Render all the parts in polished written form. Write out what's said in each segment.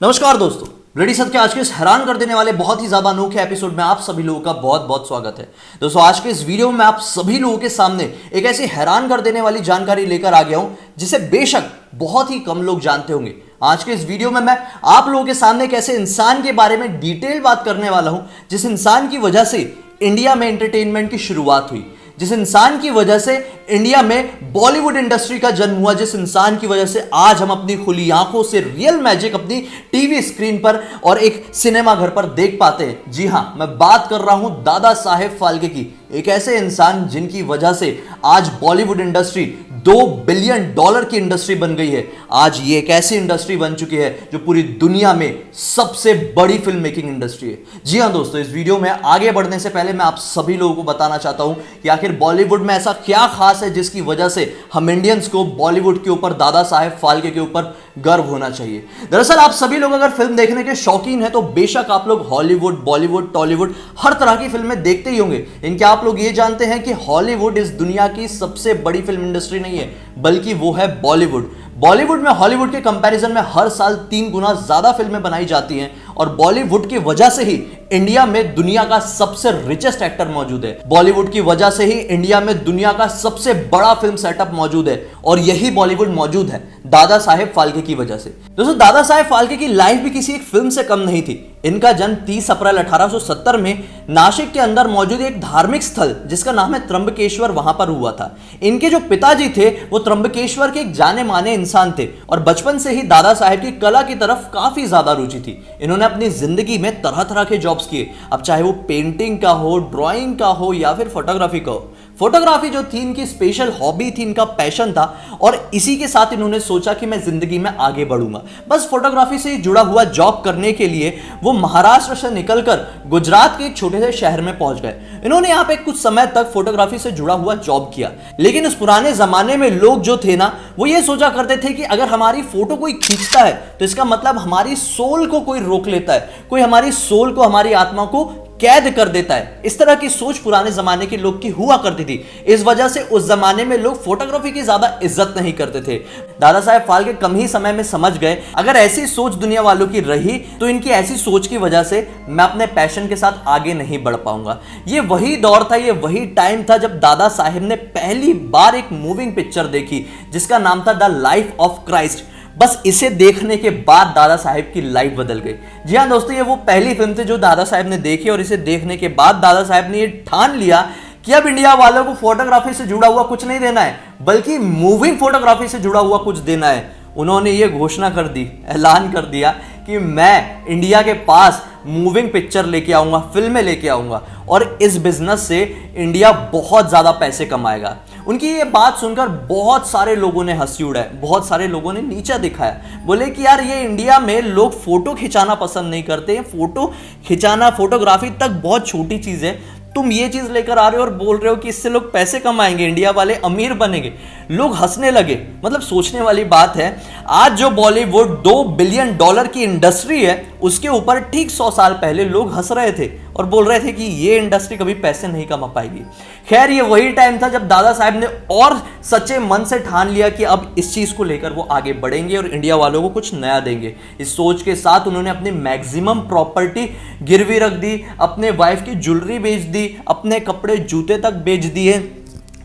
नमस्कार दोस्तों, ready sir के आज के इस हैरान कर देने वाले बहुत ही ज्यादा अनोखे एपिसोड में आप सभी लोगों का बहुत बहुत स्वागत है। दोस्तों आज के इस वीडियो में आप सभी लोगों के सामने एक ऐसी हैरान कर देने वाली जानकारी लेकर आ गया हूं जिसे बेशक बहुत ही कम लोग जानते होंगे। आज के इस वीडियो में मैं आप लोगों के सामने एक ऐसे इंसान के बारे में डिटेल बात करने वाला हूं जिस इंसान की वजह से इंडिया में एंटरटेनमेंट की शुरुआत हुई, जिस इंसान की वजह से इंडिया में बॉलीवुड इंडस्ट्री का जन्म हुआ, जिस इंसान की वजह से आज हम अपनी खुली आंखों से रियल मैजिक अपनी टीवी स्क्रीन पर और एक सिनेमा घर पर देख पाते हैं। जी हां, मैं बात कर रहा हूं दादा साहेब फाल्के की, एक ऐसे इंसान जिनकी वजह से आज बॉलीवुड इंडस्ट्री $2 बिलियन की इंडस्ट्री बन गई है। आज ये एक ऐसी इंडस्ट्री बन चुकी है जो पूरी दुनिया में सबसे बड़ी फिल्म मेकिंग इंडस्ट्री है। जी हां दोस्तों, इस वीडियो में आगे बढ़ने से पहले मैं आप सभी लोगों को बताना चाहता हूं कि आखिर बॉलीवुड में ऐसा क्या खास है जिसकी वजह से हम इंडियंस को बॉलीवुड के ऊपर, दादा साहेब फाल्के के ऊपर गर्व होना चाहिए। दरअसल आप सभी लोग अगर फिल्म देखने के शौकीन हैं तो बेशक आप लोग हॉलीवुड, बॉलीवुड, टॉलीवुड हर तरह की फिल्में देखते ही होंगे। इनके आप लोग ये जानते हैं कि हॉलीवुड इस दुनिया की सबसे बड़ी फिल्म इंडस्ट्री नहीं है, बल्कि वो है बॉलीवुड। बॉलीवुड में हॉलीवुड के कंपैरिजन में हर साल 3 गुना ज्यादा फिल्में बनाई जाती हैं और बॉलीवुड की वजह से ही इंडिया में दुनिया का सबसे रिचेस्ट एक्टर मौजूद है। बॉलीवुड की वजह से ही इंडिया में दुनिया का सबसे बड़ा फिल्म सेटअप मौजूद है और यही बॉलीवुड मौजूद है दादा साहेब फाल्के की वजह से। दोस्तों दादा साहेब फाल्के की लाइफ भी किसी एक फिल्म से कम नहीं थी। इनका जन्म 30 अप्रैल 1870 में नासिक के अंदर मौजूद एक धार्मिक स्थल जिसका नाम है त्र्यंबकेश्वर, वहां पर हुआ था। इनके जो पिताजी थे वो त्र्यंबकेश्वर के एक जाने माने इंसान थे और बचपन से ही दादा साहेब की कला की तरफ काफी ज्यादा रुचि थी। इन्होंने अपनी जिंदगी में तरह तरह के जॉब्स किए, अब चाहे वो पेंटिंग का हो, ड्राइंग का हो या फिर फोटोग्राफी का हो। फोटोग्राफी जो थी इनकी स्पेशल हॉबी थी, इनका पैशन था और इसी के साथ इन्होंने सोचा कि मैं जिंदगी में आगे बढ़ूंगा। बस फोटोग्राफी से जुड़ा हुआ जॉब करने के लिए वो महाराष्ट्र से निकलकर गुजरात के एक छोटे से शहर में पहुंच गए। इन्होंने यहाँ पे कुछ समय तक फोटोग्राफी से जुड़ा हुआ जॉब किया, लेकिन उस पुराने जमाने में लोग जो थे ना वो ये सोचा करते थे कि अगर हमारी फोटो कोई खींचता है तो इसका मतलब हमारी सोल को कोई रोक लेता है, कोई हमारी सोल को, हमारी आत्मा को कैद कर देता है। इस तरह की सोच पुराने जमाने के लोग की हुआ करती थी। इस वजह से उस जमाने में लोग फोटोग्राफी की ज्यादा इज्जत नहीं करते थे। दादा साहेब फाल्के कम ही समय में समझ गए अगर ऐसी सोच दुनिया वालों की रही तो इनकी ऐसी सोच की वजह से मैं अपने पैशन के साथ आगे नहीं बढ़ पाऊंगा। ये वही दौर था, ये वही टाइम था जब दादा साहेब ने पहली बार एक मूविंग पिक्चर देखी जिसका नाम था द लाइफ ऑफ क्राइस्ट। बस इसे देखने के बाद दादा साहेब की लाइफ बदल गई। जी हाँ दोस्तों, ये वो पहली फिल्म थी जो दादा साहेब ने देखी और इसे देखने के बाद दादा साहेब ने ये ठान लिया कि अब इंडिया वालों को फोटोग्राफी से जुड़ा हुआ कुछ नहीं देना है, बल्कि मूविंग फोटोग्राफी से जुड़ा हुआ कुछ देना है। उन्होंने ये घोषणा कर दी, ऐलान कर दिया कि मैं इंडिया के पास मूविंग पिक्चर लेके आऊंगा, फिल्में लेके आऊंगा और इस बिजनेस से इंडिया बहुत ज्यादा पैसे कमाएगा। उनकी ये बात सुनकर बहुत सारे लोगों ने हंसी उड़ाया, बहुत सारे लोगों ने नीचा दिखाया, बोले कि यार ये इंडिया में लोग फोटो खिंचाना पसंद नहीं करते, फोटो खिंचाना, फोटोग्राफी तक बहुत छोटी चीज है, तुम ये चीज लेकर आ रहे हो और बोल रहे हो कि इससे लोग पैसे कमाएंगे, इंडिया वाले अमीर बनेंगे। लोग हंसने लगे। मतलब सोचने वाली बात है, आज जो बॉलीवुड $2 बिलियन की इंडस्ट्री है उसके ऊपर ठीक 100 साल पहले लोग हंस रहे थे और बोल रहे थे कि ये इंडस्ट्री कभी पैसे नहीं कमा पाएगी। खैर ये वही टाइम था जब दादा साहब ने और सच्चे मन से ठान लिया कि अब इस चीज को लेकर वो आगे बढ़ेंगे और इंडिया वालों को कुछ नया देंगे। इस सोच के साथ उन्होंने अपनी मैक्सिमम प्रॉपर्टी गिरवी रख दी, अपने वाइफ की ज्वेलरी बेच दी, अपने कपड़े जूते तक बेच दिए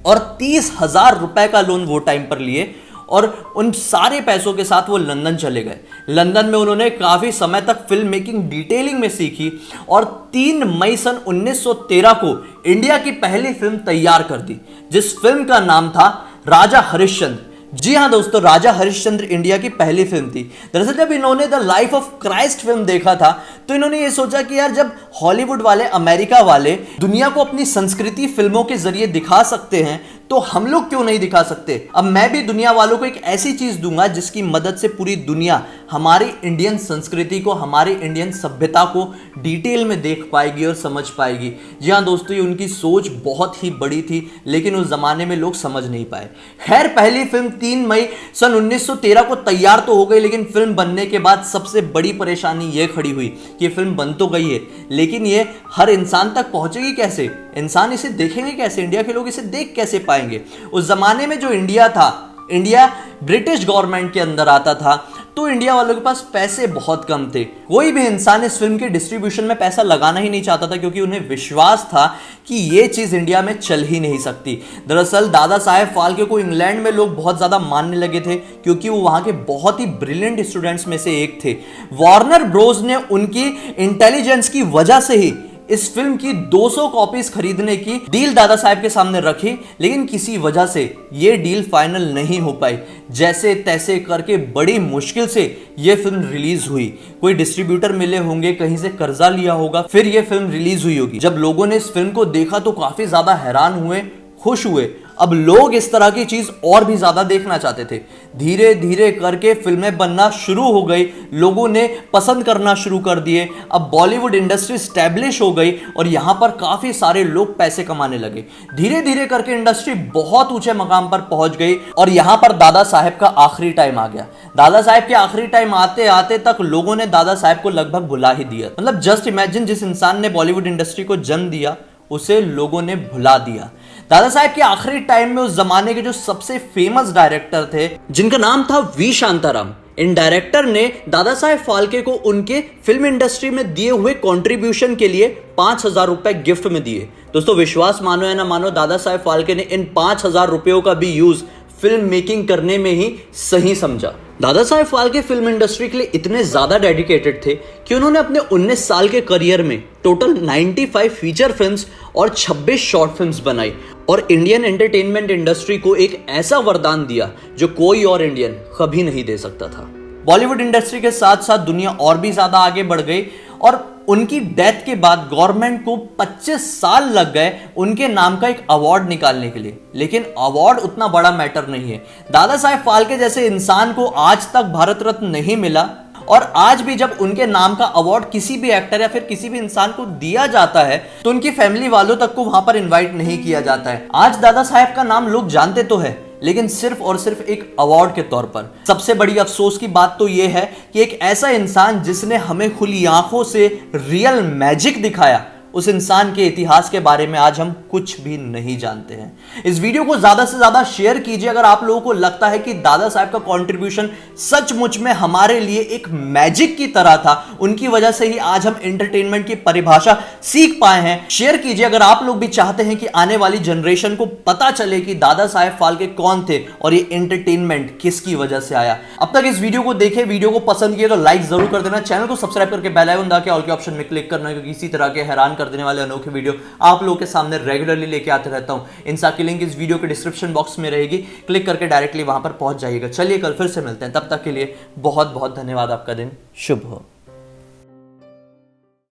और 30,000 रुपए का लोन वो टाइम पर लिए और उन सारे पैसों के साथ वो लंदन चले गए। लंदन में उन्होंने काफी समय तक फिल्म मेकिंग डिटेलिंग में सीखी और 3 मई सन 1913 को इंडिया की पहली फिल्म तैयार कर दी, जिस फिल्म का नाम था राजा हरिश्चंद्र। जी हाँ दोस्तों, राजा हरिश्चंद्र इंडिया की पहली फिल्म थी। दरअसल जब इन्होंने the life of Christ film देखा था तो इन्होंने ये सोचा कि यार जब हॉलीवुड वाले, अमेरिका वाले दुनिया को अपनी संस्कृति फिल्मों के जरिए दिखा सकते हैं तो हम लोग क्यों नहीं दिखा सकते। अब मैं भी दुनिया वालों को एक ऐसी चीज दूंगा जिसकी मदद से पूरी दुनिया हमारी इंडियन संस्कृति को, हमारी इंडियन सभ्यता को डिटेल में देख पाएगी और समझ पाएगी। जी हाँ दोस्तों, ये उनकी सोच बहुत ही बड़ी थी, लेकिन उस जमाने में लोग समझ नहीं पाए। खैर पहली फिल्म 3 मई सन 1913 को तैयार तो हो गई, लेकिन फिल्म बनने के बाद सबसे बड़ी परेशानी ये खड़ी हुई कि फिल्म बन तो गई है, लेकिन ये हर इंसान तक पहुंचेगी कैसे, इंसान इसे देखेंगे कैसे, इंडिया के लोग इसे देख कैसे पाएंगे। उस जमाने में जो इंडिया था, इंडिया ब्रिटिश गवर्नमेंट के अंदर आता था, तो इंडिया वालों के पास पैसे बहुत कम थे। कोई भी इंसान इस फिल्म के डिस्ट्रीब्यूशन में पैसा लगाना ही नहीं चाहता था, क्योंकि उन्हें विश्वास था कि ये चीज इंडिया में चल ही नहीं सकती। दरअसल दादा साहेब फाल्के को इंग्लैंड में लोग बहुत ज्यादा मानने लगे थे, क्योंकि वो वहां के बहुत ही ब्रिलियंट स्टूडेंट्स में से एक थे। वार्नर ब्रोस ने उनकी इंटेलिजेंस की वजह से ही इस फिल्म की 200 कॉपीज खरीदने की डील दादा साहब के सामने रखी, लेकिन किसी वजह से यह डील फाइनल नहीं हो पाई। जैसे तैसे करके बड़ी मुश्किल से यह फिल्म रिलीज हुई। कोई डिस्ट्रीब्यूटर मिले होंगे, कहीं से कर्जा लिया होगा, फिर यह फिल्म रिलीज हुई होगी। जब लोगों ने इस फिल्म को देखा तो काफी ज्यादा हैरान हुए, खुश हुए। अब लोग इस तरह की चीज और भी ज्यादा देखना चाहते थे। धीरे धीरे करके फिल्में बनना शुरू हो गई, लोगों ने पसंद करना शुरू कर दिए। अब बॉलीवुड इंडस्ट्री स्टैब्लिश हो गई और यहां पर काफी सारे लोग पैसे कमाने लगे। धीरे धीरे करके इंडस्ट्री बहुत ऊंचे मकाम पर पहुंच गई और यहां पर दादा साहेब का आखिरी टाइम आ गया। दादा साहेब के आखिरी टाइम आते आते तक लोगों ने दादा साहेब को लगभग भुला ही दिया। मतलब जस्ट इमेजिन, जिस इंसान ने बॉलीवुड इंडस्ट्री को जन्म दिया उसे लोगों ने भुला दिया। दादा साहेब के आखिरी टाइम में उस जमाने के जो सबसे फेमस डायरेक्टर थे, जिनका नाम था वी शांताराम, इन डायरेक्टर ने दादा साहेब फाल्के को उनके फिल्म इंडस्ट्री में दिए हुए कंट्रीब्यूशन के लिए 5,000 रुपए गिफ्ट में दिए। दोस्तों विश्वास मानो या ना मानो, दादा साहेब फाल्के ने इन 5,000 रुपयों का भी यूज फिल्म मेकिंग करने में ही सही समझा। दादा साहेब फाल्के फिल्म इंडस्ट्री के लिए इतने ज्यादा डेडिकेटेड थे कि उन्होंने अपने 19 साल के करियर में टोटल 95 फीचर फिल्म्स और 26 शॉर्ट फिल्म्स बनाई और इंडियन एंटरटेनमेंट इंडस्ट्री को एक ऐसा वरदान दिया जो कोई और इंडियन कभी नहीं दे सकता था। बॉलीवुड इंडस्ट्री के साथ साथ दुनिया और भी ज्यादा आगे बढ़ गई और उनकी डेथ के बाद गवर्नमेंट को 25 साल लग गए उनके नाम का एक अवार्ड निकालने के लिए। लेकिन अवार्ड उतना बड़ा मैटर नहीं है। दादा साहेब फाल्के जैसे इंसान को आज तक भारत रत्न नहीं मिला और आज भी जब उनके नाम का अवार्ड किसी भी एक्टर या फिर किसी भी इंसान को दिया जाता है तो उनकी फैमिली वालों तक को वहां पर इनवाइट नहीं किया जाता है। आज दादा साहेब का नाम लोग जानते तो है, लेकिन सिर्फ और सिर्फ एक अवार्ड के तौर पर। सबसे बड़ी अफसोस की बात तो यह है कि एक ऐसा इंसान जिसने हमें खुली आंखों से रियल मैजिक दिखाया, उस इंसान के इतिहास के बारे में आज हम कुछ भी नहीं जानते हैं। इस वीडियो को ज्यादा से ज्यादा शेयर कीजिए अगर आप लोगों को लगता है कि दादा साहब का कंट्रीब्यूशन सचमुच में हमारे लिए एक मैजिक की तरह था, उनकी वजह से ही आज हम एंटरटेनमेंट की परिभाषा सीख पाए हैं। शेयर कीजिए अगर आप लोग भी चाहते हैं कि आने वाली जनरेशन को पता चले कि दादा साहब फाल्के कौन थे और ये एंटरटेनमेंट किसकी वजह से आया। अब तक इस वीडियो को देखे, वीडियो को पसंद किए तो लाइक जरूर कर देना, चैनल को सब्सक्राइब करके बेल आइकन दबा के ऑल के ऑप्शन में क्लिक करना, क्योंकि इसी तरह के हैरान कर देने वाले अनोखे वीडियो आप लोगों के सामने रेगुलरली लेके आते रहता हूं। इन सब की लिंक इस वीडियो के डिस्क्रिप्शन बॉक्स में रहेगी, क्लिक करके डायरेक्टली वहां पर पहुंच जाइएगा। चलिए कल फिर से मिलते हैं, तब तक के लिए बहुत बहुत धन्यवाद। आपका दिन शुभ हो।